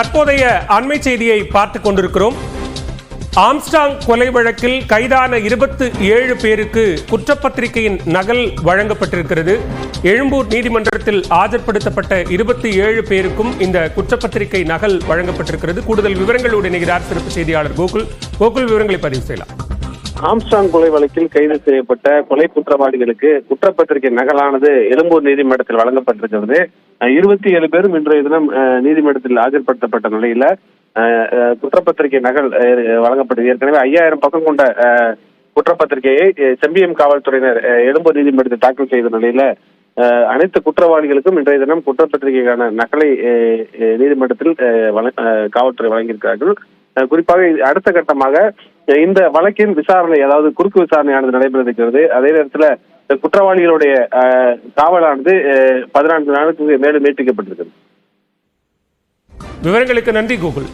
தற்போதைய அண்மை செய்தியை பார்த்துக் கொண்டிருக்கிறோம். ஆம்ஸ்ட்ராங் கொலை வழக்கில் கைதான 27 பேருக்கு குற்றப்பத்திரிகையின் நகல் வழங்கப்பட்டிருக்கிறது. எழும்பூர் நீதிமன்றத்தில் ஆஜர்படுத்தப்பட்ட 27 பேருக்கும் இந்த குற்றப்பத்திரிகை நகல் வழங்கப்பட்டிருக்கிறது. கூடுதல் விவரங்களோடு இணைகிறார் சிறப்பு செய்தியாளர் கோகுல். விவரங்களை பதிவு செய்யலாம். ஆம்ஸ்ட்ராங் கொலை வழக்கில் கைது செய்யப்பட்ட கொலை குற்றவாளிகளுக்கு குற்றப்பத்திரிகை நகலானது எழும்பூர் நீதிமன்றத்தில் வழங்கப்பட்டிருக்கிறது. 27 பேரும் இன்றைய தினம் நீதிமன்றத்தில் ஆஜர்படுத்தப்பட்ட நிலையில குற்றப்பத்திரிகை நகல் வழங்கப்பட்டது. ஏற்கனவே 5000 பக்கம் கொண்ட குற்றப்பத்திரிகையை செம்பியம் காவல்துறையினர் எழும்பூர் நீதிமன்றத்தில் தாக்கல் செய்த நிலையில அனைத்து குற்றவாளிகளுக்கும் இன்றைய தினம் குற்றப்பத்திரிகைக்கான நகலை நீதிமன்றத்தில் காவல்துறை வழங்கியிருக்கிறார்கள். குறிப்பாக அடுத்த கட்டமாக இந்த வழக்கின் விசாரணை, அதாவது குறுக்கு விசாரணையானது நடைபெற்றிருக்கிறது. அதே நேரத்தில் குற்றவாளிகளுடைய காவலானது 14 நாளுக்கு மேலும் நீட்டிக்கப்பட்டிருக்கிறது. விவரங்களுக்கு நன்றி கோகுல்.